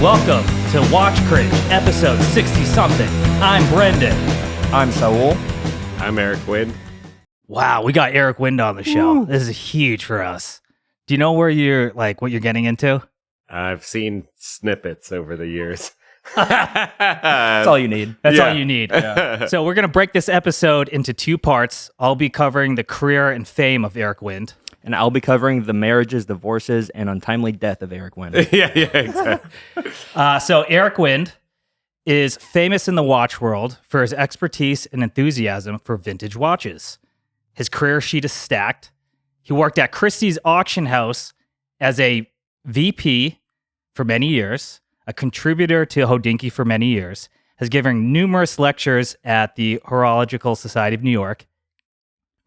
Welcome to Watch Cringe, episode 60-something. I'm Brendan. I'm Saul. I'm Eric Wind. Wow, we got Eric Wind on the show. Woo. This is huge for us. Do you know where you're, what you're getting into? I've seen snippets over the years. That's all you need. That's all you need. Yeah. So we're going to break this episode into two parts. I'll be covering the career and fame of Eric Wind. And I'll be covering the marriages, divorces, and untimely death of Eric Wind. yeah, exactly. So Eric Wind is famous in the watch world for his expertise and enthusiasm for vintage watches. His career sheet is stacked. He worked at Christies Auction House as a VP for many years, a contributor to Hodinkee for many years, has given numerous lectures at the Horological Society of New York,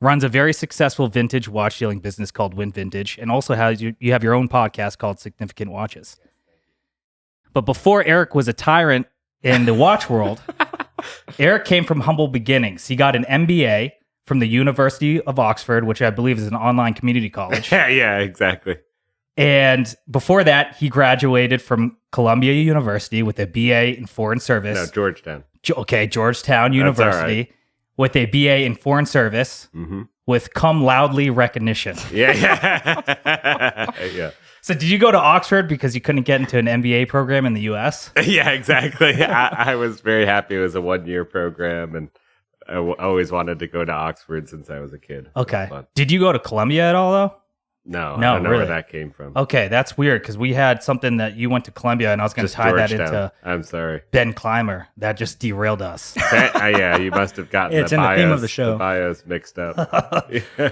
runs a very successful vintage watch dealing business called Wind Vintage, and also has you have your own podcast called Significant Watches. But before Eric was a tyrant in the watch world, Eric came from humble beginnings. He got an MBA from the University of Oxford, which I believe is an online community college. yeah, exactly. And before that, he graduated from Columbia University with a BA in Foreign Service. No, Georgetown. Georgetown University with a BA in Foreign Service with cum loudly recognition. Yeah. So did you go to Oxford because you couldn't get into an MBA program in the U.S.? Yeah, exactly. I was very happy it was a one-year program, and I always wanted to go to Oxford since I was a kid. Okay. Did you go to Columbia at all, though? No, I don't know really. where that came from. Okay, that's weird because we had something that you went to Columbia, and I was going to tie that into I'm sorry. Ben Clymer. That just derailed us. Yeah, you must have gotten It's in the theme of the show. The bios mixed up.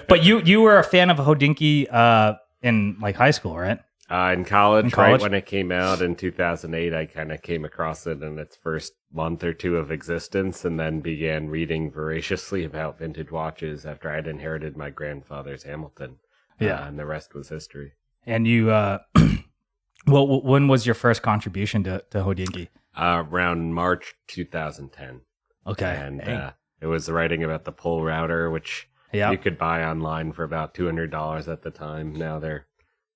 But you were a fan of Hodinkee in high school, right? In college, right when it came out in 2008, I kind of came across it in its first month or two of existence, and then began reading voraciously about vintage watches after I'd inherited my grandfather's Hamilton. Yeah, and the rest was history. And you, when was your first contribution to Hodinkee? Around March 2010. Okay, and it was writing about the pull router, which you could buy online for about $200 at the time. Now they're,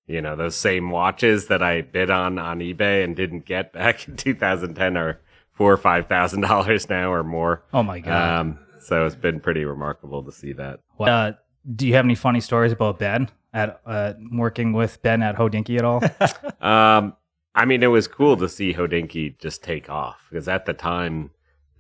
those same watches that I bid on eBay and didn't get back in 2010 are $4,000 or $5,000 now or more. Oh my god! So it's been pretty remarkable to see that. Do you have any funny stories about Ben at working with Ben at Hodinkee at all? I mean, it was cool to see Hodinkee just take off because at the time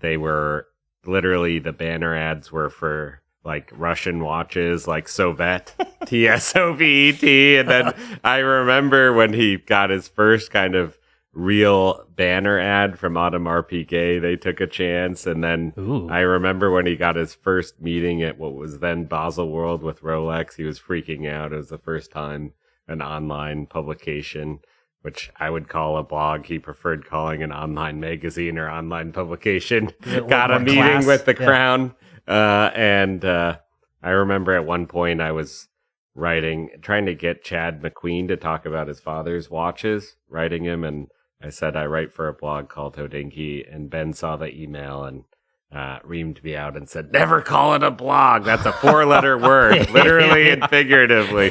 they were literally the banner ads were for Russian watches like Sovet, TSOVET. And then I remember when he got his first kind of real banner ad from Audemars Piguet, they took a chance. And then I remember when he got his first meeting at what was then Basel World with Rolex, he was freaking out. It was the first time an online publication, which I would call a blog, he preferred calling an online magazine or online publication, got a meeting with the Crown. And I remember at one point I was trying to get Chad McQueen to talk about his father's watches, writing him, and I said I write for a blog called Hodinkee, and Ben saw the email and reamed me out and said, "Never call it a blog. That's a 4-letter word, literally and figuratively."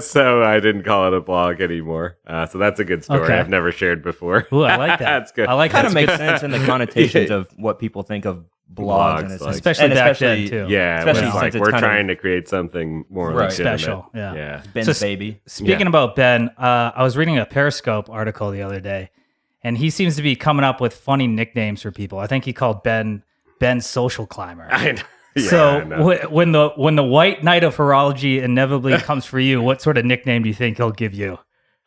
So I didn't call it a blog anymore. So that's a good story I've never shared before. Ooh, I like that. That's good. I like Kind of makes sense in the connotations of what people think of blogs and especially back then too. Yeah, especially it was we're trying to create something more legitimate. Special. Yeah. Ben's baby. Speaking about Ben, I was reading a Perezcope article the other day, and he seems to be coming up with funny nicknames for people. I think he called Ben Social Climber. I know. Yeah, so when the White Knight of Horology inevitably comes for you, what sort of nickname do you think he'll give you?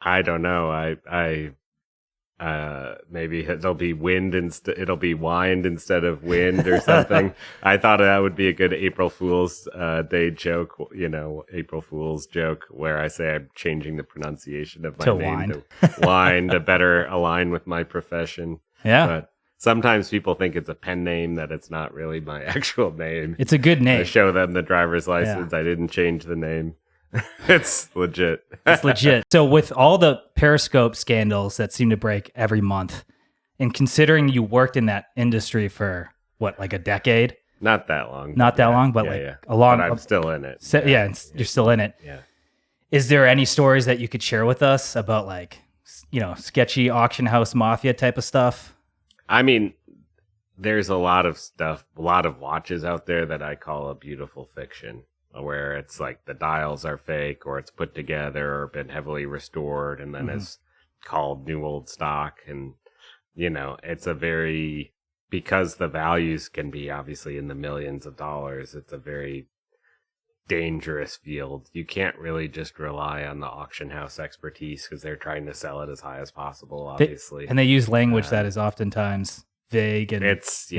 I don't know. I maybe it'll be it'll be wind instead of wind or something. I thought that would be a good April Fool's Day joke, April Fool's joke where I say I'm changing the pronunciation of my name to wind to better align with my profession. Yeah. But sometimes people think it's a pen name, that it's not really my actual name. It's a good name. I show them the driver's license. Yeah. I didn't change the name. It's legit. It's legit. So with all the Perezcope scandals that seem to break every month, and considering you worked in that industry for a decade? Not that long. Not that long, but a long. But I'm still in it. You're still in it. Yeah. Is there any stories that you could share with us about sketchy auction house mafia type of stuff? I mean, there's a lot of stuff, a lot of watches out there that I call a beautiful fiction, where it's like the dials are fake or it's put together or been heavily restored and then is called new old stock. And, it's because the values can be obviously in the millions of dollars, it's a very dangerous field. You can't really just rely on the auction house expertise because they're trying to sell it as high as possible, obviously. And they use language that is oftentimes vague. And it's,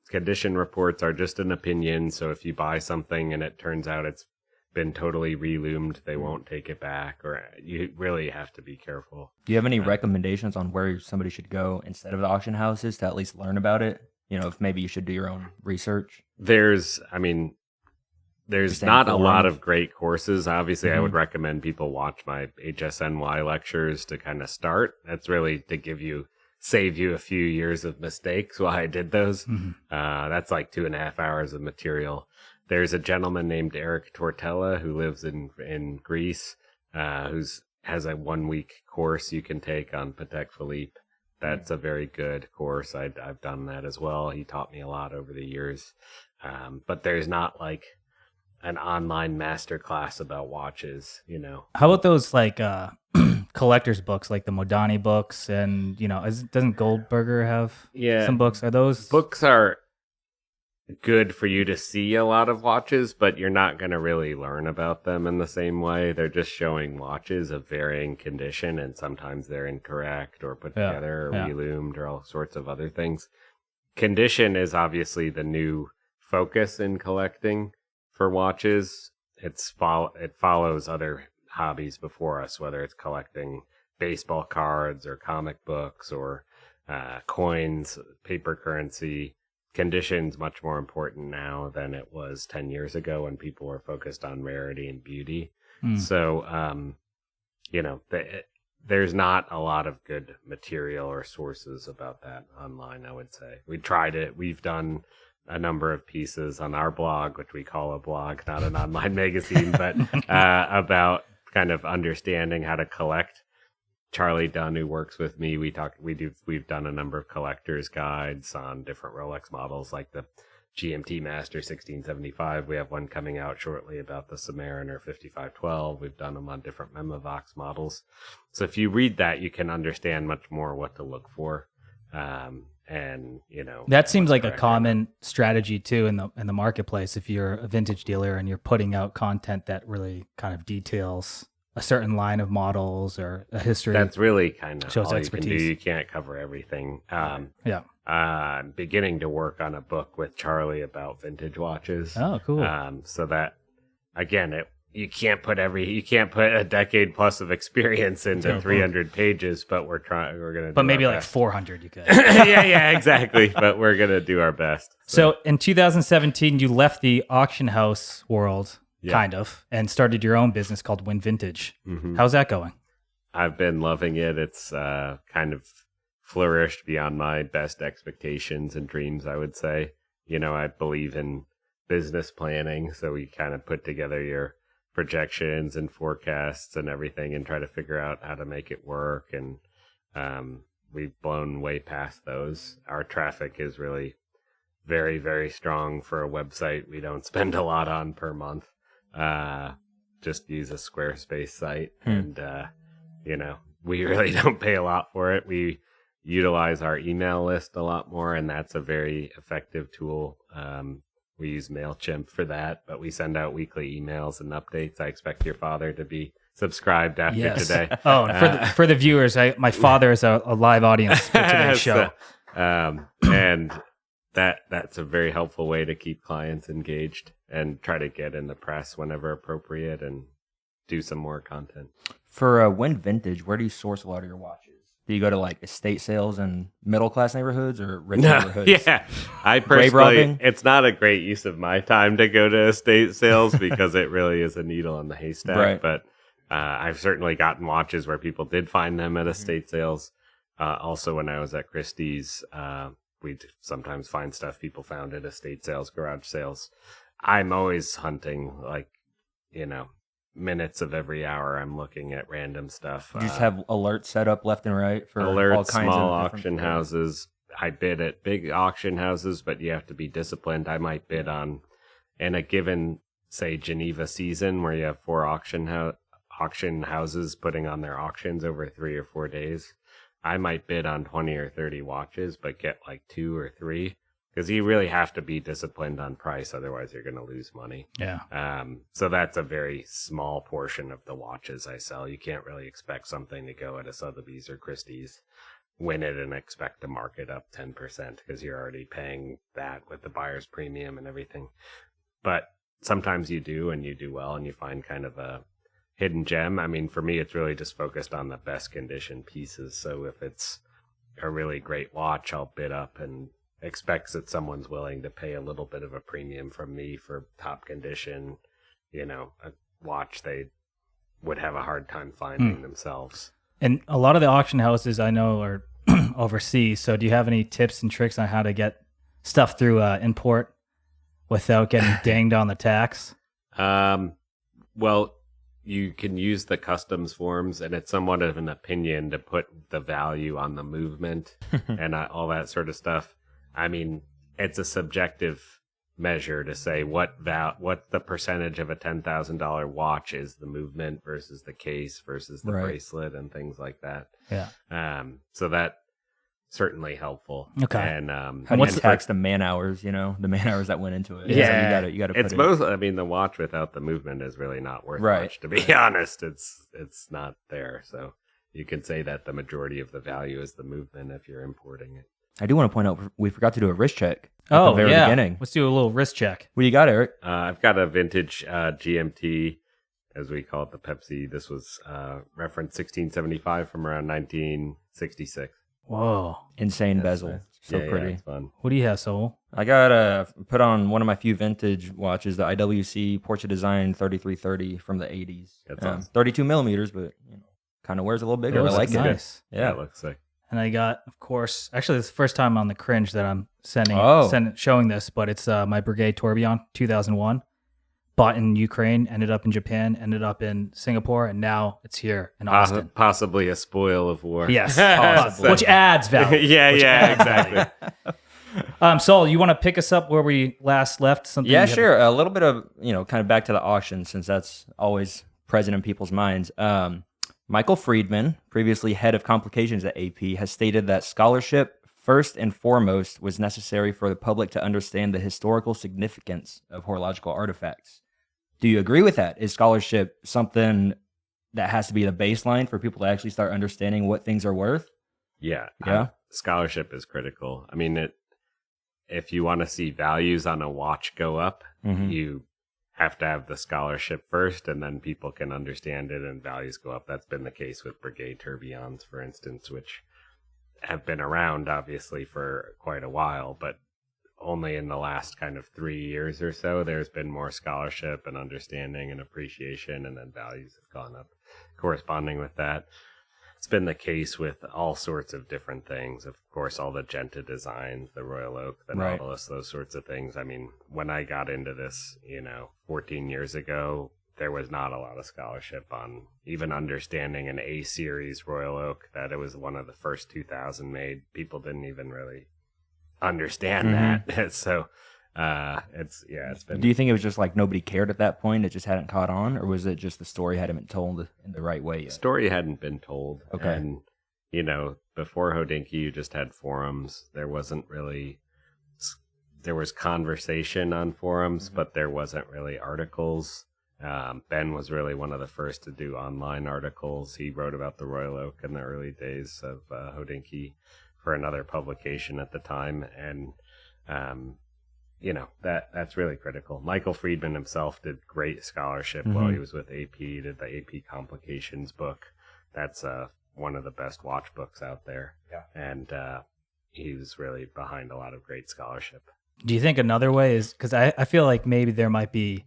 condition reports are just an opinion. So if you buy something and it turns out it's been totally reloomed, they won't take it back, or you really have to be careful. Do you have any recommendations on where somebody should go instead of the auction houses to at least learn about it? If maybe you should do your own research. There's not a lot of great courses. Obviously, I would recommend people watch my HSNY lectures to kind of start. That's really to save you a few years of mistakes while I did those. That's like 2.5 hours of material. There's a gentleman named Eric Tortella who lives in Greece, has a 1-week course you can take on Patek Philippe. That's a very good course. I've done that as well. He taught me a lot over the years. But there's not like an online masterclass about watches, How about those like collector's books, like the Modani books, and doesn't Goldberger have some books? Are those books are good for you to see a lot of watches, but you're not going to really learn about them in the same way. They're just showing watches of varying condition, and sometimes they're incorrect or put together or reloomed or all sorts of other things. Condition is obviously the new focus in collecting for watches. It follows other hobbies before us, whether it's collecting baseball cards or comic books or coins, paper currency. Condition's much more important now than it was 10 years ago when people were focused on rarity and beauty. So, there's not a lot of good material or sources about that online, I would say. We tried it. We've done a number of pieces on our blog, which we call a blog, not an online magazine, but about kind of understanding how to collect. Charlie Dunn, who works with me, we've done a number of collectors guides on different Rolex models, like the GMT Master 1675. We have one coming out shortly about the Submariner 5512. We've done them on different Memovox models. So if you read that, you can understand much more what to look for. That seems like a common strategy too in the marketplace. If you're a vintage dealer and you're putting out content that really kind of details a certain line of models or a history, that's really kind of shows all expertise. You can do. You can't cover everything. I'm beginning to work on a book with Charlie about vintage watches. Oh, cool. So that again, you can't put a decade plus of experience into 300 pages, but we're gonna. But maybe like 400, you could. yeah, exactly. But we're gonna do our best. So in 2017, you left the auction house world, kind of, and started your own business called Win Vintage. How's that going? I've been loving it. It's kind of flourished beyond my best expectations and dreams, I would say. I believe in business planning, so we kind of put together your projections and forecasts and everything and try to figure out how to make it work. And we've blown way past those. Our traffic is really very, very strong for a website we don't spend a lot on per month. Just use a Squarespace site. And, we really don't pay a lot for it. We utilize our email list a lot more, and that's a very effective tool. We use MailChimp for that, but we send out weekly emails and updates. I expect your father to be subscribed after today. Oh, and for the viewers, my father is a live audience for today's show. And that's a very helpful way to keep clients engaged and try to get in the press whenever appropriate and do some more content. For Win Vintage, where do you source a lot of your watches? Do you go to like estate sales in middle class neighborhoods or rich neighborhoods? Yeah, I personally, it's not a great use of my time to go to estate sales because it really is a needle in the haystack. Right. But I've certainly gotten watches where people did find them at estate sales. Also, when I was at Christie's, we'd sometimes find stuff people found at estate sales, garage sales. I'm always hunting, minutes of every hour I'm looking at random stuff. You just have alerts set up left and right for alerts, all kinds small of auction houses. I bid at big auction houses, but you have to be disciplined. I might bid on, in a given, say, Geneva season, where you have 4 auction houses putting on their auctions over 3 or 4 days. I might bid on 20 or 30 watches, but get like 2 or 3. Because you really have to be disciplined on price, otherwise you're going to lose money. Yeah. So that's a very small portion of the watches I sell. You can't really expect something to go at a Sotheby's or Christie's, win it, and expect to mark it up 10% because you're already paying that with the buyer's premium and everything. But sometimes you do, and you do well, and you find kind of a hidden gem. I mean, for me, it's really just focused on the best condition pieces. So if it's a really great watch, I'll bid up and expects that someone's willing to pay a little bit of a premium from me for top condition, a watch they would have a hard time finding themselves. And a lot of the auction houses I know are overseas. So do you have any tips and tricks on how to get stuff through import without getting dinged on the tax? Well, you can use the customs forms, and it's somewhat of an opinion to put the value on the movement and all that sort of stuff. I mean, it's a subjective measure to say what the percentage of a $10,000 watch is the movement versus the case versus the bracelet and things like that. Yeah. So that certainly helpful. Okay. And how do you tax the man hours? The man hours that went into it. Yeah, so you got to. It's both. I mean, the watch without the movement is really not worth much. To be honest, it's not there. So you can say that the majority of the value is the movement if you're importing it. I do want to point out we forgot to do a wrist check at the very beginning. Let's do a little wrist check. What do you got, Eric? I've got a vintage GMT, as we call it, the Pepsi. This was reference 1675 from around 1966. Whoa. Insane bezel. Nice. So pretty. Yeah, it's fun. What do you have, Saul? I got put on one of my few vintage watches, the IWC Portrait Design 3330 from the 80s. That's awesome. 32 millimeters, but kind of wears a little bigger. I like it. Nice. Yeah, it looks sick. And I got, of course, actually, this is the first time on the Cringe that I'm showing this, but it's my Breguet Tourbillon 2001. Bought in Ukraine, ended up in Japan, ended up in Singapore, and now it's here in Austin. Possibly a spoil of war. Yes, possibly. Which adds value. Exactly. Saul, you want to pick us up where we last left? Something? Yeah, sure. A little bit of, kind of back to the auction, since that's always present in people's minds. Michael Friedman, previously head of complications at AP, has stated that scholarship, first and foremost, was necessary for the public to understand the historical significance of horological artifacts. Do you agree with that? Is scholarship something that has to be the baseline for people to actually start understanding what things are worth? Yeah. Yeah. Scholarship is critical. I mean, if you want to see values on a watch go up, you have to have the scholarship first, and then people can understand it and values go up. That's been the case with Breguet tourbillons, for instance, which have been around, obviously, for quite a while, but only in the last kind of 3 years or so, there's been more scholarship and understanding and appreciation, and then values have gone up corresponding with that. It's been the case with all sorts of different things. Of course, all the Genta designs, the Royal Oak, the Nautilus, those sorts of things. I mean, when I got into this, 14 years ago, there was not a lot of scholarship on even understanding an A-series Royal Oak, that it was one of the first 2000 made. People didn't even really understand that. So it's been. Do you think it was just like nobody cared at that point? It just hadn't caught on, or was it just the story hadn't been told in the right way yet? Story hadn't been told. Okay. And, before Hodinkee, you just had forums. There wasn't really. There was conversation on forums, but there wasn't really articles. Ben was really one of the first to do online articles. He wrote about the Royal Oak in the early days of Hodinkee for another publication at the time, and that's really critical. Michael Friedman himself did great scholarship while he was with AP. Did the AP Complications book. That's one of the best watch books out there. Yeah, and he was really behind a lot of great scholarship. Do you think another way is, because I feel like maybe there might be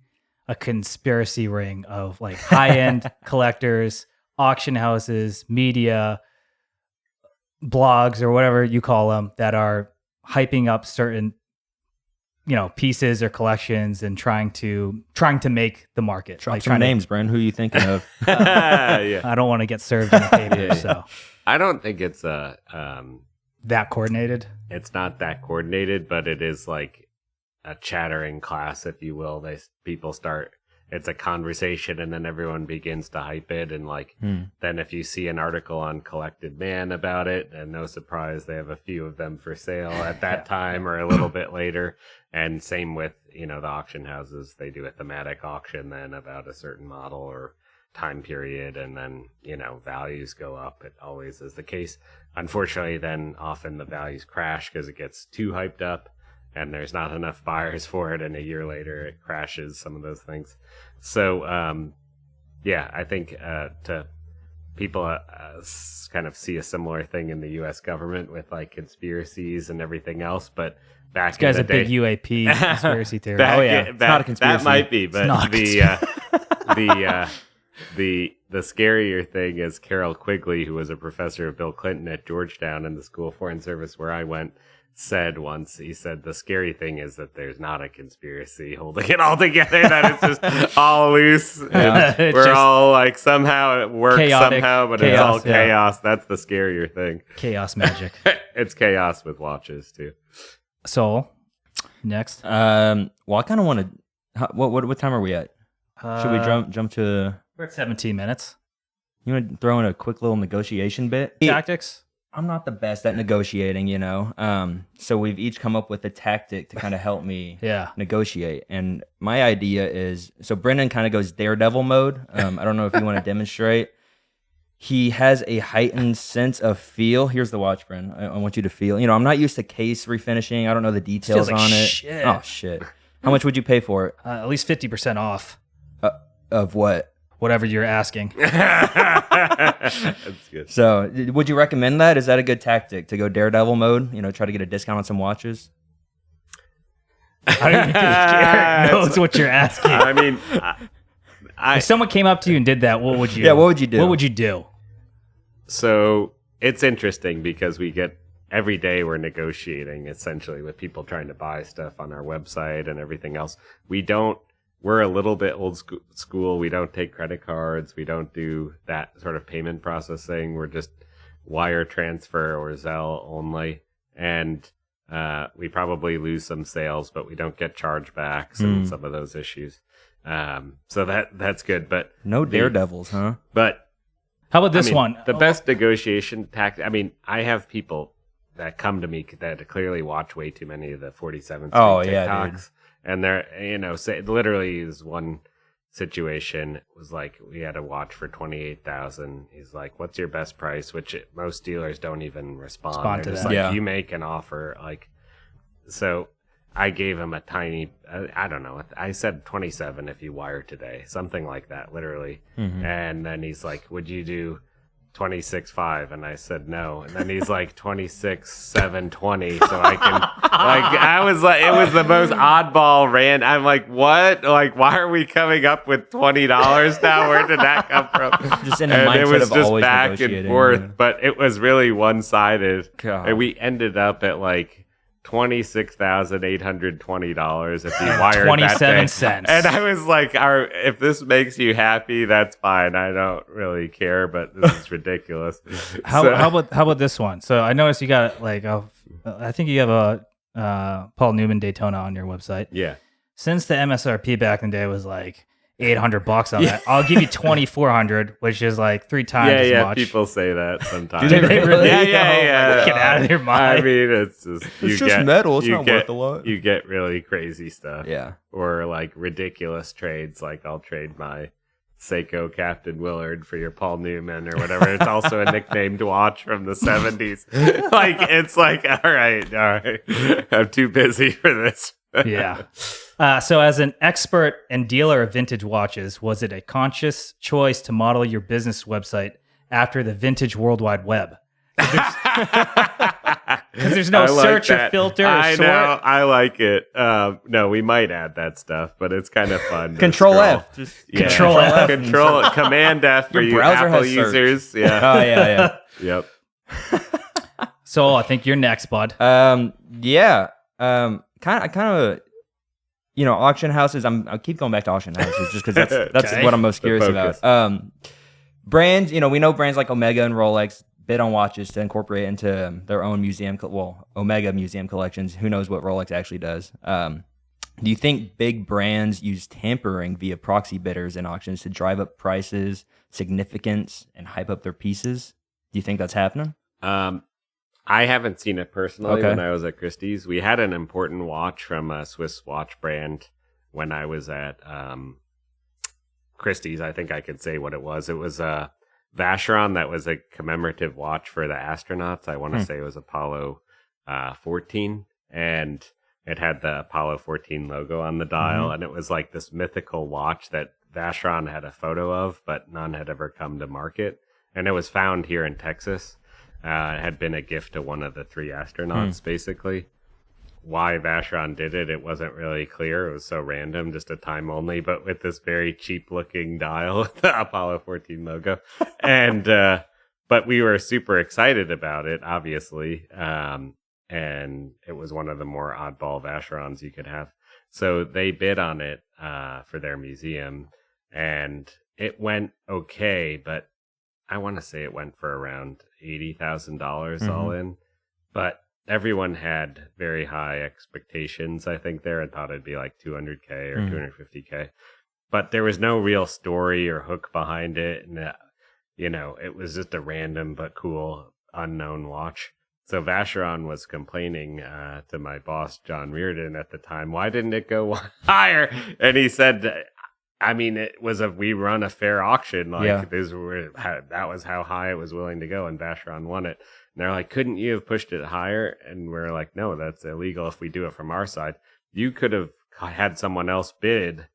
a conspiracy ring of like high-end collectors, auction houses, media, blogs, or whatever you call them, that are hyping up certain, pieces or collections and trying to make the market. Drop some names, Brendan. Who are you thinking of? Yeah. I don't want to get served in the paper, so I don't think it's that coordinated. it's not that coordinated, but it is like a chattering class, if you will. People start. It's a conversation, and then everyone begins to hype it. And then if you see an article on Collected Man about it, and no surprise, they have a few of them for sale at that time or a little bit later. And same with, the auction houses. They do a thematic auction then about a certain model or time period, and then, values go up. It always is the case. Unfortunately, then often the values crash because it gets too hyped up. And there's not enough buyers for it, and a year later it crashes, some of those things. So, I think to people kind of see a similar thing in the U.S. government with conspiracies and everything else. But back This guy's in a the big day, UAP conspiracy theory. It's not a conspiracy. That might be, but not the scarier thing is Carol Quigley, who was a professor of Bill Clinton at Georgetown in the School of Foreign Service where I went, said once, he said, the scary thing is that there's not a conspiracy holding it all together, that it's just all loose. Yeah, And we're all somehow it works chaotic somehow, but chaos, it's all yeah. chaos. That's the scarier thing. Chaos magic. It's chaos with watches too. Soul, next. Well, I kind of want to. What time are we at? Should we jump to? We're at 17 minutes. You want to throw in a quick little negotiation bit? Tactics. I'm not the best at negotiating, so we've each come up with a tactic to kind of help me negotiate. And my idea is, so Brendan kind of goes daredevil mode. I don't know if you want to demonstrate. He has a heightened sense of feel. Here's the watch, Brendan. I want you to feel. I'm not used to case refinishing. I don't know the details Feels like on it. shit. Oh, shit. How much would you pay for it? At least 50% off. Of what? Whatever you're asking. That's good. So, would you recommend that? Is that a good tactic to go daredevil mode? Try to get a discount on some watches? I don't think Eric knows what you're asking. I mean, if someone came up to you and did that, what would you? Yeah, what would you do? What would you do? So it's interesting because every day we're negotiating essentially with people trying to buy stuff on our website and everything else. We're a little bit old school. We don't take credit cards. We don't do that sort of payment processing. We're just wire transfer or Zelle only. And we probably lose some sales, but we don't get chargebacks and some of those issues. So that's good. But no daredevils, huh? But how about this one? The best negotiation tactic. I mean, I have people that come to me that clearly watch way too many of the 47th Street TikToks. Yeah, dude. And they're, say, literally is one situation was we had a watch for $28,000. He's like, "What's your best price?" Which most dealers don't even respond. They're just you make an offer. So I gave him a tiny, I don't know. I said 27 if you wire today, something like that, literally. Mm-hmm. And then he's like, "Would you do 26.5?" And I said no. And then he's like 26.720. So I can I was like, it was the most oddball rant. I'm like, what? Why are we coming up with $20 now? Where did that come from? Just in the mindset it was of just always back and forth. Yeah. But it was really one-sided. God. And we ended up at $26,820 if you wired 27 that day. cents. And I was like, if this makes you happy, that's fine. I don't really care, but this is ridiculous. How about this one? So I noticed you got I think you have a Paul Newman Daytona on your website. Yeah. Since the MSRP back in the day was $800 on that, I'll give you $2,400, which is 3 times as much. People say that sometimes. Do they really? Yeah. Get out of their mind. I mean, it's just metal. It's not worth a lot. You get really crazy stuff. Yeah. Or ridiculous trades. I'll trade my Seiko Captain Willard for your Paul Newman or whatever. It's also a nicknamed watch from the 70s. All right. I'm too busy for this. Yeah. So as an expert and dealer of vintage watches, was it a conscious choice to model your business website after the vintage World Wide Web? Because there's no search or filter or sort. Know. I like it. No, we might add that stuff, but it's kind of fun. Control F. Control F. Command F for Your you browser Apple has users. search. Yeah. Oh, yeah. Yep. So I think you're next, bud. Yeah. Kind of auction houses. I'll keep going back to auction houses just because that's Okay. what I'm most curious focus. about. Brands, we know brands like Omega and Rolex bid on watches to incorporate into their own museum. Omega museum collections. Who knows what Rolex actually does? Do you think big brands use tampering via proxy bidders in auctions to drive up prices, significance, and hype up their pieces? Do you think that's happening? I haven't seen it personally. Okay. When I was at Christie's. We had an important watch from a Swiss watch brand when I was at Christie's. I think I could say what it was. It was a Vacheron that was a commemorative watch for the astronauts. I want to say it was Apollo 14, and it had the Apollo 14 logo on the dial, and it was like this mythical watch that Vacheron had a photo of, but none had ever come to market. And it was found here in Texas. It had been a gift to one of the 3 astronauts, basically. Why Vacheron did it, it wasn't really clear. It was so random, just a time only, but with this very cheap looking dial with the Apollo 14 logo. And, but we were super excited about it, obviously. And it was one of the more oddball Vacherons you could have. So they bid on it for their museum, and it went okay, but I want to say it went for around $80,000 all in. But everyone had very high expectations, I think, there, and thought it'd be like 200K or 250K. But there was no real story or hook behind it. And, it was just a random but cool unknown watch. So Vacheron was complaining to my boss, John Reardon, at the time, why didn't it go higher? And he said, we run a fair auction. That was how high it was willing to go, and Vacheron won it. And they're like, couldn't you have pushed it higher? And we're like, no, that's illegal if we do it from our side. You could have had someone else bid,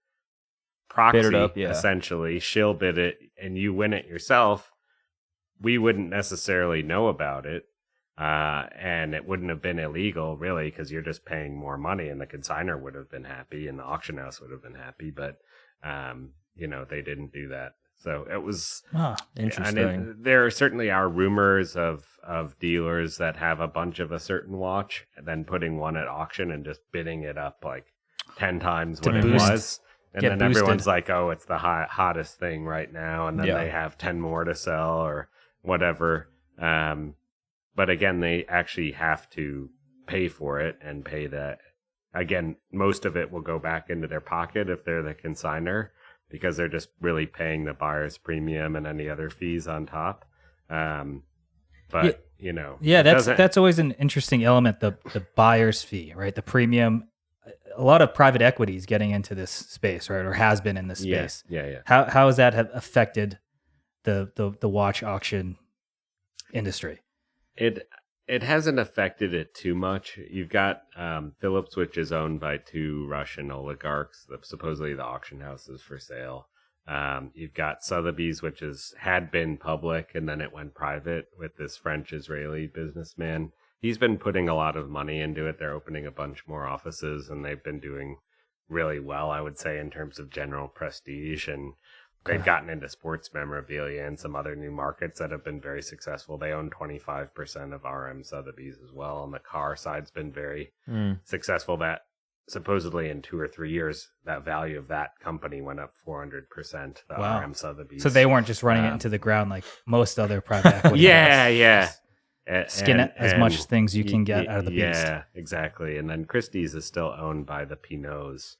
proxy, Bid it up, essentially, shill bid it, and you win it yourself. We wouldn't necessarily know about it. And it wouldn't have been illegal, really, because you're just paying more money, and the consignor would have been happy, and the auction house would have been happy. But, they didn't do that. So it was interesting. And there certainly are rumors of dealers that have a bunch of a certain watch, and then putting one at auction and just bidding it up like 10 times what it was. And then everyone's like, oh, it's the hottest thing right now. And then they have 10 more to sell or whatever. But again, they actually have to pay for it and pay that. Again, most of it will go back into their pocket if they're the consignor, because they're just really paying the buyer's premium and any other fees on top. That's always an interesting element, the buyer's fee, right? The premium. A lot of private equity is getting into this space, right, or has been in this space. Yeah. How has that have affected the watch auction industry? It hasn't affected it too much. You've got Philips, which is owned by 2 Russian oligarchs. Supposedly the auction house is for sale. You've got Sotheby's, which had been public, and then it went private with this French-Israeli businessman. He's been putting a lot of money into it. They're opening a bunch more offices, and they've been doing really well, I would say, in terms of general prestige. And they've gotten into sports memorabilia and some other new markets that have been very successful. They own 25% of RM Sotheby's as well. On the car side's been very successful. That supposedly in 2 or 3 years, that value of that company went up 400%. The RM Sotheby's. So they weren't just running it into the ground like most other private equity. Yeah. Skin as much things you can get out of the beast. Yeah, exactly. And then Christie's is still owned by the Pinots,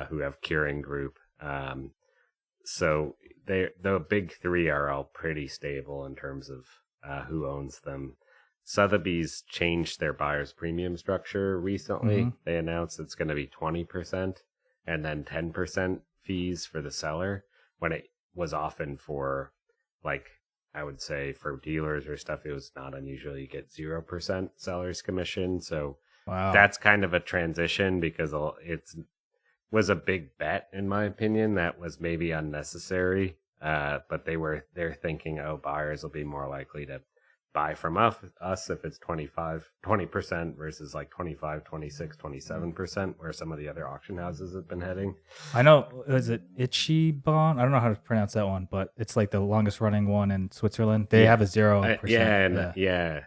who have Keurig Group. So the big 3 are all pretty stable in terms of who owns them. Sotheby's changed their buyer's premium structure recently. They announced it's going to be 20% and then 10% fees for the seller, when it was often for, like, I would say for dealers or stuff, it was not unusual. You get 0% seller's commission. So that's kind of a transition, because it was a big bet, in my opinion, that was maybe unnecessary. But they're thinking, buyers will be more likely to buy from us if it's 20% versus like 25, 26, 27%, where some of the other auction houses have been heading. I know, is it Ichiban? I don't know how to pronounce that one, but it's like the longest running one in Switzerland. They have a 0%.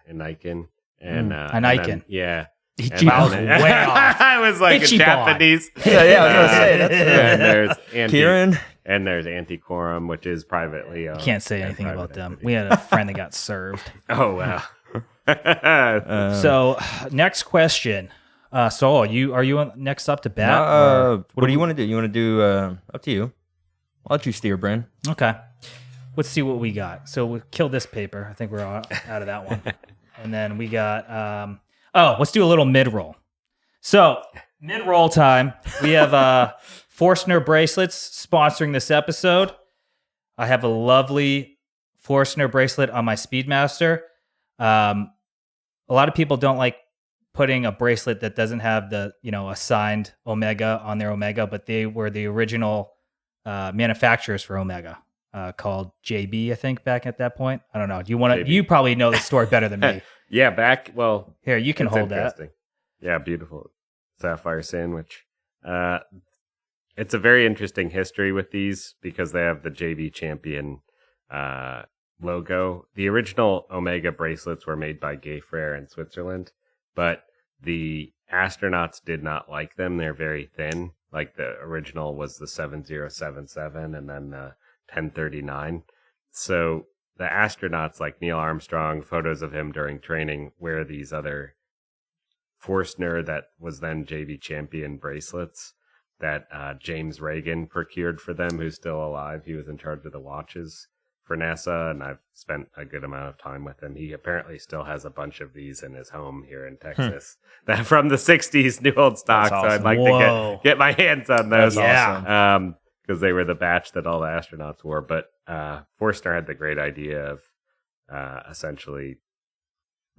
In Icon. And Icon. Ichiban's way off. I was like Ichiban. a Japanese. Yeah, I was gonna say that's And there's Kieran. and there's Antiquorum, which is privately owned. Can't say and anything private about them. entity. We had a friend that got served. Oh wow. So next question. Saul, are you next up to bat? or- what do you want to do? You want to do up to you. I'll let you steer, Bren. Okay. Let's see what we got. So we'll kill this paper. I think we're out of that one. And then we got, let's do a little mid-roll. So mid-roll time. We have Forstner bracelets sponsoring this episode. I have a lovely Forstner bracelet on my Speedmaster. A lot of people don't like putting a bracelet that doesn't have the, a signed Omega on their Omega, but they were the original manufacturers for Omega, called JB, I think, back at that point. I don't know. Do you want to? You probably know the story better than me. Yeah, Here, you can it's hold that. interesting. Yeah, beautiful sapphire sandwich. It's a very interesting history with these because they have the JV Champion logo. The original Omega bracelets were made by Gay Frere in Switzerland, but the astronauts did not like them. They're very thin. Like the original was the 7077 and then the 1039. So the astronauts like Neil Armstrong, photos of him during training, wear these other Forstner that was then JV Champion bracelets that James Reagan procured for them, who's still alive. He was in charge of the watches for NASA, and I've spent a good amount of time with him. He apparently still has a bunch of these in his home here in Texas that from the 60s, new old stock. That's awesome. So I'd like to get my hands on those. That's awesome. Because they were the batch that all the astronauts wore. But Forstner had the great idea of essentially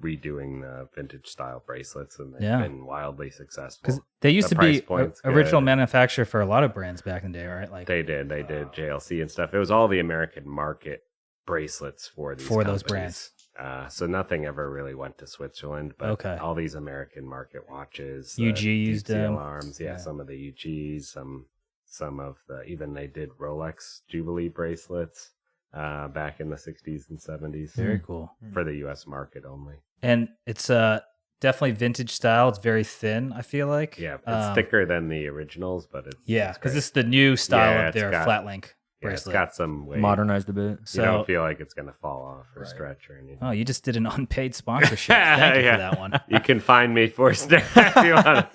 redoing the vintage style bracelets, and they've been wildly successful. Because they used to be original good. Manufacturer for a lot of brands back in the day, right? Like They did JLC and stuff. It was all the American market bracelets for these those companies. brands. So nothing ever really went to Switzerland, but all these American market watches, UG used them. alarms, some of the UGs, some of the even they did Rolex Jubilee bracelets back in the 60s and 70s. Very cool. For the U.S. market only. And it's definitely vintage style. It's very thin, I feel like. Yeah, it's thicker than the originals, but it's because it's the new style of their flat link bracelet. It's got some weight. Modernized a bit. So you don't feel like it's going to fall off or stretch or anything. Oh, you just did an unpaid sponsorship. Thank you for that one. You can find me Forstner if you want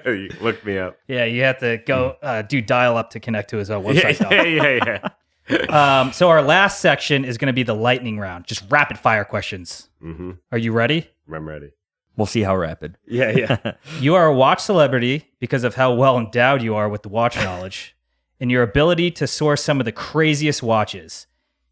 to. You look me up. Yeah, you have to go do dial up to connect to his website. Yeah. So our last section is going to be the lightning round, just rapid fire questions. Mm-hmm. Are you ready? I'm ready. We'll see how rapid. Yeah. You are a watch celebrity because of how well endowed you are with the watch knowledge and your ability to source some of the craziest watches.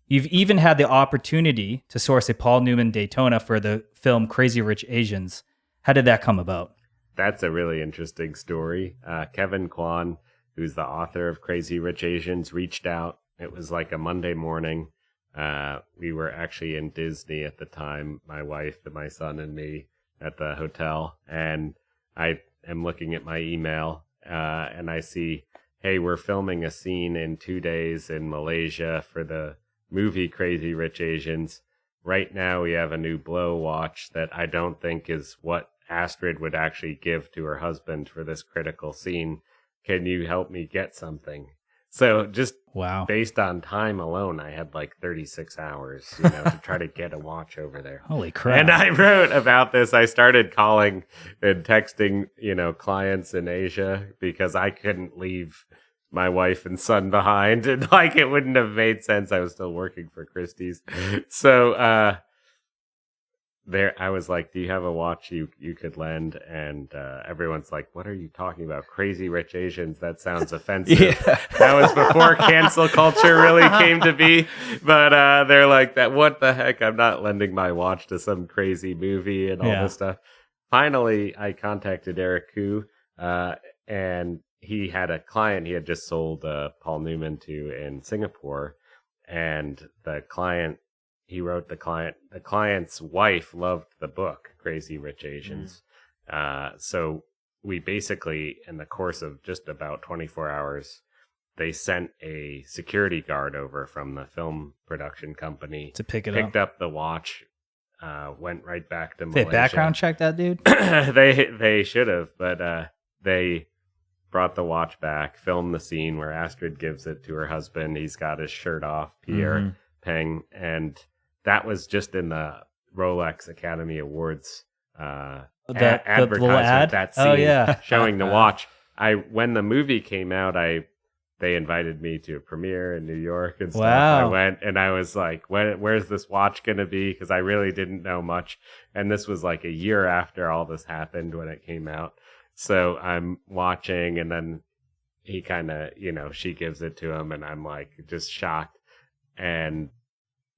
You've even had the opportunity to source a Paul Newman Daytona for the film Crazy Rich Asians. How did that come about? That's a really interesting story. Kevin Kwan, who's the author of Crazy Rich Asians, reached out. It was like a Monday morning. We were actually in Disney at the time, my wife and my son and me at the hotel. And I am looking at my email and I see, hey, we're filming a scene in 2 days in Malaysia for the movie Crazy Rich Asians. Right now we have a new blow watch that I don't think is what Astrid would actually give to her husband for this critical scene. Can you help me get something? So just based on time alone, I had like 36 hours, to try to get a watch over there. Holy crap. And I wrote about this. I started calling and texting, clients in Asia because I couldn't leave my wife and son behind. And it wouldn't have made sense. I was still working for Christie's. So, I was like, do you have a watch you could lend? And everyone's like, what are you talking about? Crazy Rich Asians? That sounds offensive. That was before cancel culture really came to be. But they're like, that. What the heck? I'm not lending my watch to some crazy movie and all this stuff. Finally, I contacted Eric Koo, and he had a client he had just sold Paul Newman to in Singapore. And the client's wife loved the book, Crazy Rich Asians. So we basically, in the course of just about 24 hours, they sent a security guard over from the film production company to picked up the watch went right back to They Malaysia. background check that dude? They should have, but they brought the watch back, filmed the scene where Astrid gives it to her husband. He's got his shirt off, Pierre Peng, and that was just in the Rolex Academy Awards advertisement. little ad? That scene showing the watch. When the movie came out, they invited me to a premiere in New York and stuff. Wow. I went and I was like, where's this watch going to be? Because I really didn't know much. And this was like a year after all this happened when it came out. So I'm watching and then he kind of, she gives it to him and I'm like just shocked. And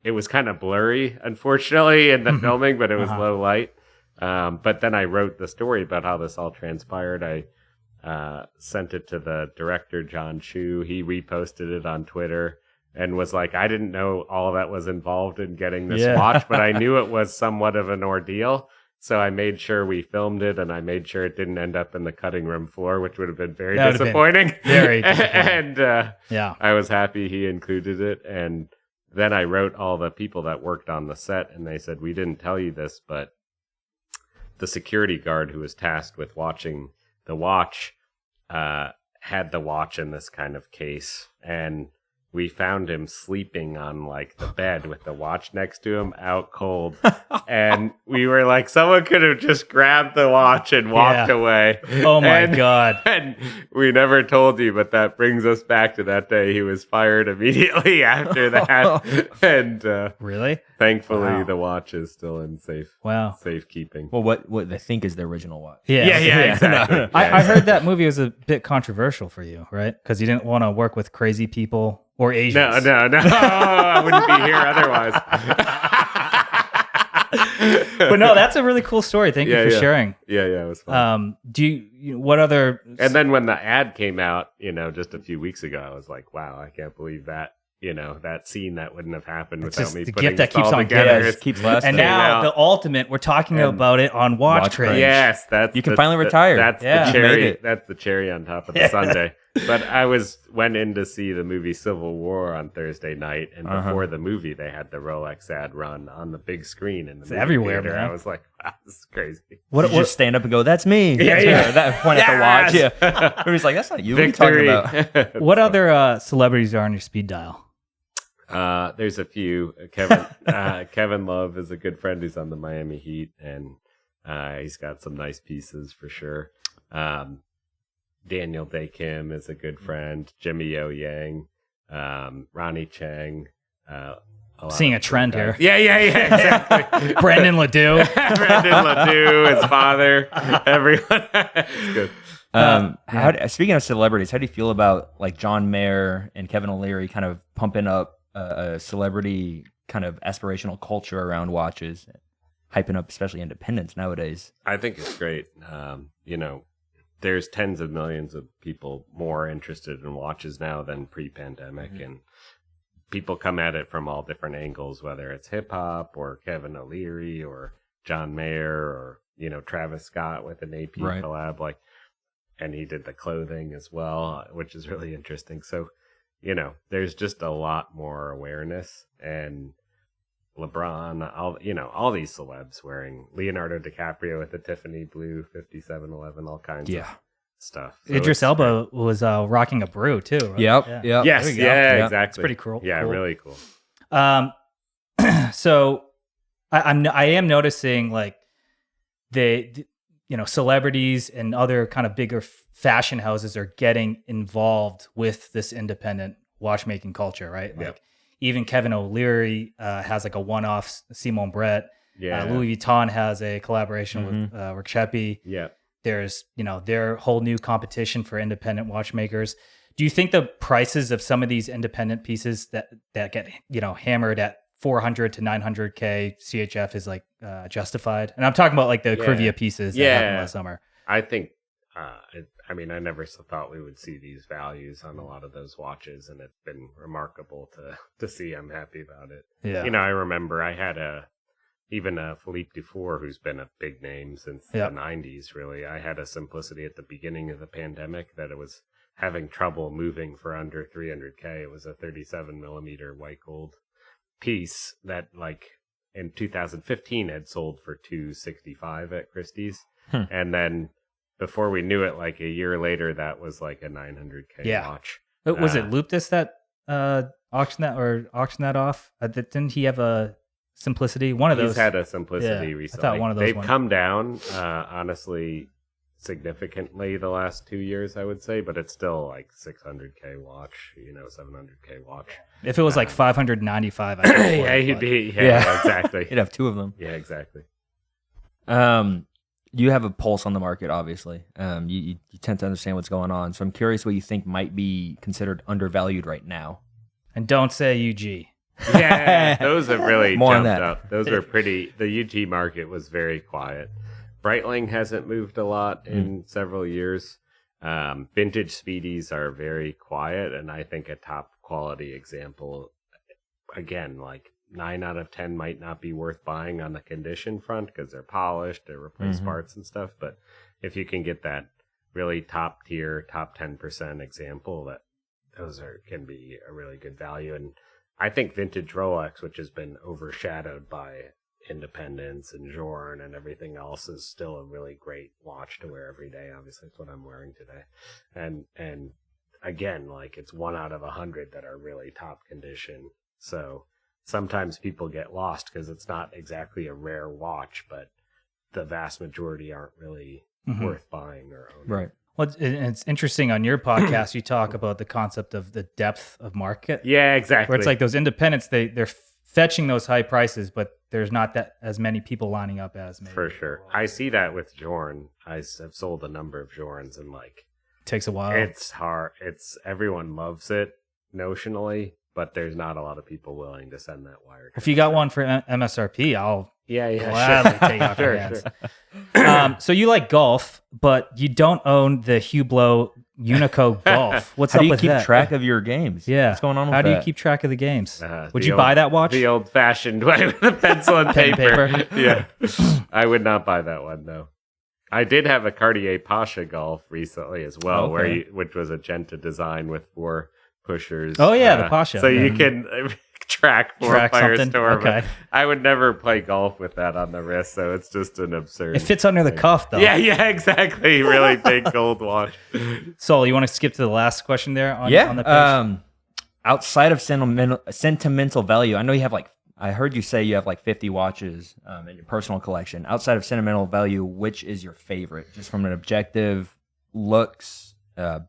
it was kind of blurry, unfortunately, in the filming, but it was low light. But then I wrote the story about how this all transpired. I sent it to the director, John Chu. He reposted it on Twitter and was like, I didn't know all that was involved in getting this watch, but I knew it was somewhat of an ordeal. So I made sure we filmed it and I made sure it didn't end up in the cutting room floor, which would have been very disappointing. Very disappointing. And I was happy he included it. And then I wrote all the people that worked on the set and they said, we didn't tell you this, but the security guard who was tasked with watching the watch had the watch in this kind of case, and we found him sleeping on like the bed with the watch next to him, out cold. And we were like, someone could have just grabbed the watch and walked away. Oh my God. And we never told you, but that brings us back to that day. He was fired immediately after that. And really? Thankfully, the watch is still in safekeeping. Well, what they think is the original watch. Yeah, exactly. I heard that movie was a bit controversial for you, right? Because you didn't want to work with crazy people or Asians. No. I wouldn't be here otherwise. But no, that's a really cool story. Thank you for sharing. Yeah, it was fun. What other... And then when the ad came out, just a few weeks ago, I was like, wow, I can't believe that. That scene that wouldn't have happened without me the putting gift that this all keeps on together. giving. It keeps lasting. And now the ultimate, we're talking about it on Watch Cringe. Yes, you can finally retire. That's the cherry. That's the cherry on top of the sundae. But I went in to see the movie Civil War on Thursday night, and before the movie, they had the Rolex ad run on the big screen in the movie everywhere, theater. man. I was like, wow, this is crazy. What just stand up and go, that's me. That point at the watch. Yeah. Everybody's like, that's not you. Victory. What are you talking about? What other celebrities are on your speed dial? There's a few. Kevin Love is a good friend who's on the Miami Heat, and he's got some nice pieces for sure. Daniel Day Kim is a good friend. Jimmy O Yang, Ronnie Chang. Seeing a trend here. Yeah, exactly. Brendan Ledoux. His father, everyone. It's good. Speaking of celebrities, how do you feel about like John Mayer and Kevin O'Leary kind of pumping up a celebrity kind of aspirational culture around watches, hyping up especially independence nowadays? I think it's great. There's tens of millions of people more interested in watches now than pre-pandemic, and people come at it from all different angles, whether it's hip hop or Kevin O'Leary or John Mayer or Travis Scott with an AP collab, and he did the clothing as well, which is really interesting. So, there's just a lot more awareness, and LeBron, all these celebs wearing Leonardo DiCaprio with the Tiffany blue 5711, all kinds of stuff. So Idris Elba was rocking a brew too. Right? Yep. Yes. Exactly. It's pretty cool. Yeah, really cool. So I am noticing like celebrities and other kind of bigger fashion houses are getting involved with this independent watchmaking culture, right? Like even Kevin O'Leary has like a one-off Simon Brett. Yeah. Louis Vuitton has a collaboration with Ricchepi. Yeah. There's, their whole new competition for independent watchmakers. Do you think the prices of some of these independent pieces that get, hammered at 400 to 900K CHF is like justified? And I'm talking about like the Crivia pieces that happened last summer. I think, I never thought we would see these values on a lot of those watches, and it's been remarkable to see. I'm happy about it. Yeah. I remember I had even Philippe Dufour, who's been a big name since the 90s, really. I had a Simplicity at the beginning of the pandemic that it was having trouble moving for under 300K. It was a 37 millimeter white gold piece that in 2015 had sold for $265 at Christie's. And then before we knew it, like a year later, that was like a $900K watch. Was it Lupus that auctioned that off? Didn't he have a Simplicity? One of those. He's had a Simplicity recently. I thought one of those They've come down, honestly, significantly the last 2 years, I would say, but it's still like $600K watch, $700K watch. If it was like $595, I'd yeah, he'd be. Yeah, exactly. You'd have two of them. Yeah, exactly. You have a pulse on the market, obviously. You tend to understand what's going on. So I'm curious what you think might be considered undervalued right now. And don't say UG. Yeah, those have really More jumped on that. up. Those are pretty. The UG market was very quiet. Breitling hasn't moved a lot in several years. Vintage Speedies are very quiet, and I think a top quality example, again, like 9 out of 10 might not be worth buying on the condition front because they're polished, they replace parts and stuff. But if you can get that really top tier, top 10% example, can be a really good value. And I think vintage Rolex, which has been overshadowed by Independence and Journe and everything else, is still a really great watch to wear every day. Obviously, it's what I'm wearing today. And again, like it's 1 out of 100 that are really top condition. So sometimes people get lost because it's not exactly a rare watch, but the vast majority aren't really worth buying or owning. Right. Well, it's interesting on your podcast, you talk about the concept of the depth of market. Yeah, exactly. Where it's like those independents, they're fetching those high prices, but there's not that as many people lining up as maybe. For sure. I see that with Journe. I've sold a number of Journes, and like takes a while. It's hard. Everyone loves it notionally, but there's not a lot of people willing to send that wire. If you got one for MSRP, I'll gladly take off your hands. Sure. So you like golf, but you don't own the Hublot Unico Golf. What's How up do you with keep that? track of your games? Yeah. What's going on with How that? do you keep track of the games? Would you The buy that watch? The old-fashioned way with a pencil and Pen and paper. Yeah. I would not buy that one, though. I did have a Cartier Pasha Golf recently as well, which was a Genta design with 4 pushers. Oh, yeah, the Pasha. So you can track Firestore. Okay. But I would never play golf with that on the wrist, so it's just an absurd. It fits under the cuff, though. Yeah, exactly. Really big gold watch. Sol, you want to skip to the last question there on the page? Outside of sentimental value, I know you have I heard you say you have 50 watches in your personal collection. Outside of sentimental value, which is your favorite? Just from an objective looks,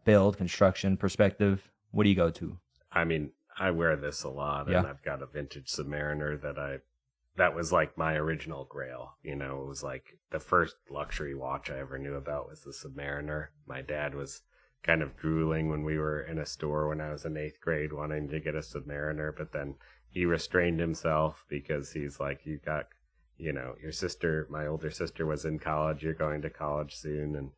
build, construction perspective, what do you go to? I mean, I wear this a lot, and I've got a vintage Submariner that was like my original grail. It was like the first luxury watch I ever knew about was the Submariner. My dad was kind of drooling when we were in a store when I was in 8th grade wanting to get a Submariner, but then he restrained himself because he's like, you got, your sister, my older sister was in college, you're going to college soon. And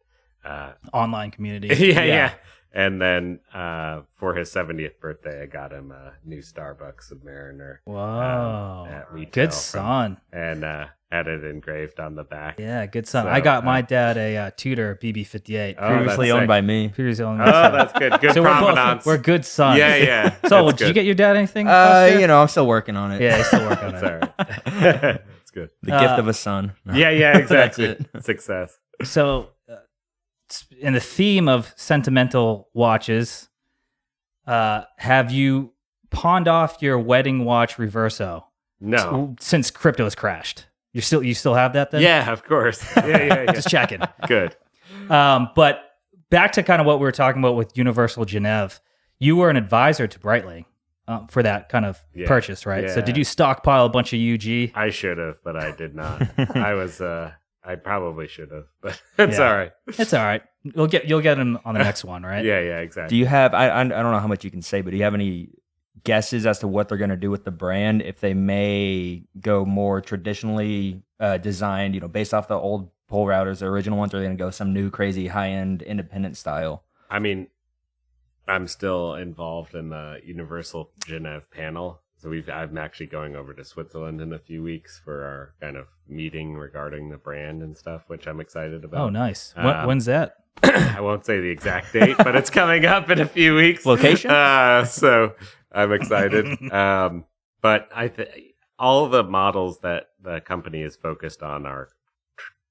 online community. Yeah. And then for his 70th birthday, I got him a new Starbucks Submariner. Wow. At retail Good son. And had it engraved on the back. Yeah, good son. So, I got my dad a Tudor BB58. Previously owned by me. Previously owned Oh, by me. that's good. Good So provenance. we're good sons. Yeah. So, That's did you good. get your dad anything? last year? I'm still working on it. Yeah, he's still working on That's it. all right. That's good. The gift of a son. Yeah, exactly. That's Success. So, in the theme of sentimental watches, have you pawned off your wedding watch Reverso No. since crypto has crashed? You still have that then? Yeah, of course. Yeah. Just checking. Good. But back to kind of what we were talking about with Universal Genève, you were an advisor to Breitling for that kind of purchase, right? So Yeah. did you stockpile a bunch of UG? I should have, but I did not. I probably should have, but it's all right. It's all right. You'll get him on the next one, right? Yeah, exactly. Do you have, I don't know how much you can say, but do you have any guesses as to what they're going to do with the brand? If they may go more traditionally designed, based off the old pole routers, the original ones, or are they going to go some new crazy high-end independent style? I mean, I'm still involved in the Universal Genève panel. So I'm actually going over to Switzerland in a few weeks for our kind of meeting regarding the brand and stuff, which I'm excited about. Oh, nice. When's that? I won't say the exact date, but it's coming up in a few weeks. Location? So I'm excited. But all the models that the company is focused on are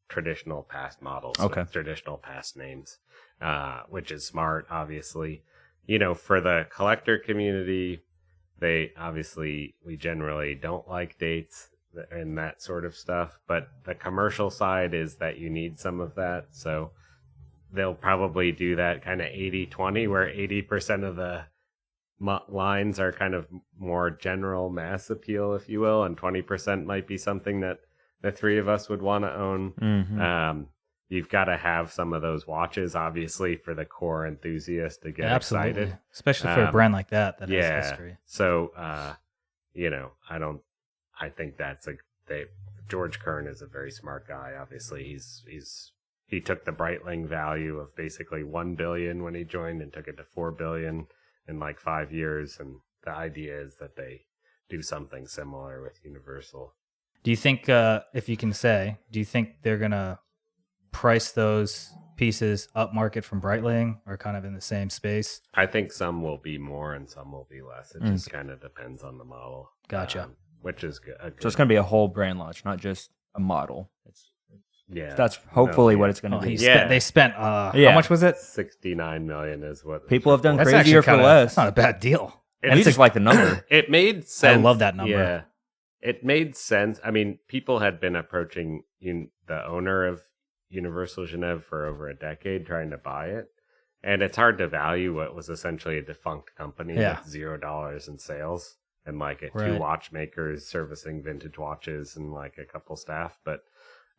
traditional past models, with traditional past names, which is smart, obviously. For the collector community, we generally don't like dates and that sort of stuff, but the commercial side is that you need some of that, so they'll probably do that kind of 80-20, where 80% of the lines are kind of more general mass appeal, if you will, and 20% might be something that the three of us would want to own. You've got to have some of those watches, obviously, for the core enthusiast to get excited, especially for a brand like that has history. So, I think that's George Kern is a very smart guy. Obviously, he took the Breitling value of basically $1 billion when he joined and took it to $4 billion in like 5 years. And the idea is that they do something similar with Universal. Do you think, if you can say, do you think they're going to price those pieces up market from Breitling or kind of in the same space? I think some will be more and some will be less. It just kind of depends on the model. Gotcha. Which is good. So it's going to be a whole brand launch, not just a model. Yeah, that's hopefully what it's going to be. They spent how much was it? $69 million is what people have done crazier for less. That's not a bad deal. We just like the number. It made sense. I love that number. Yeah, it made sense. I mean, people had been approaching the owner of Universal Genève for over a decade trying to buy it, and it's hard to value what was essentially a defunct company with $0 in sales and like two watchmakers servicing vintage watches and like a couple staff, but.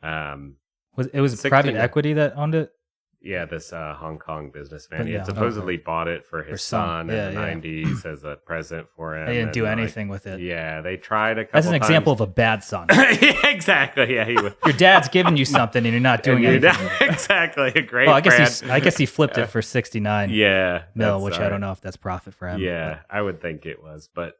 It was private equity that owned it? Yeah, this Hong Kong businessman. He had supposedly bought it for his son in the 90s as a present for him. They didn't do anything with it. Yeah, they tried a couple That's an times. example of a bad son. Yeah, exactly. Yeah, your dad's giving you something and you're not doing anything. Exactly. A great I guess he flipped it for 69 mil, which I don't know if that's profit for him. Yeah, I would think it was. But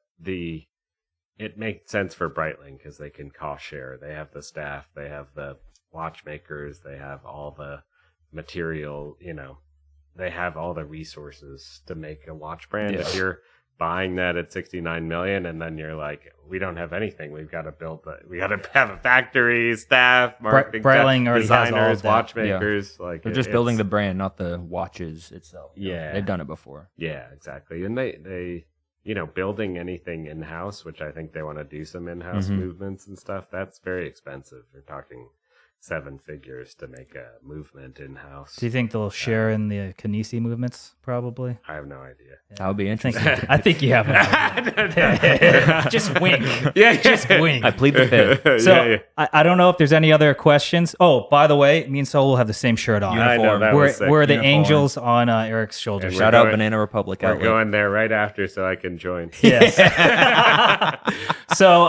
it makes sense for Breitling because they can cost share. They have the staff, they have the watchmakers, they have all the material, they have all the resources to make a watch brand. If you're buying that at $69 million and then you're like, we don't have anything, we've got to build we got to have a factory, staff, marketing, Breitling already designers, has all of that. watchmakers. Like they're just building the brand, not the watches itself. Yeah, they've done it before. Yeah, exactly. And they building anything in-house, which I think they want to do some in-house movements and stuff, that's very expensive. You're talking 7 figures to make a movement in-house. Do you think they'll share in the Kanisi movements? Probably. I have no idea. That would be interesting. I think you have an idea. Just wink. Yeah, just wink. I plead the fifth. So I don't know if there's any other questions. Oh, by the way, me and Saul will have the same shirt on. I know, that was sick. We're the angels on Eric's shoulders. Shout out Banana Republic. We're going there right after so I can join. Yes. So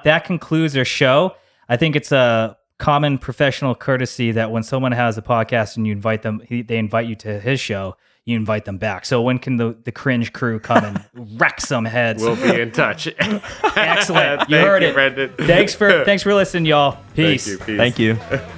that concludes our show. I think it's a common professional courtesy that when someone has a podcast and you invite them, they invite you to his show, you invite them back. So when can the Cringe crew come and wreck some heads? We'll be in touch. Excellent. You heard it. Brendan. Thanks for listening, y'all. Peace. Thank you. Peace. Thank you.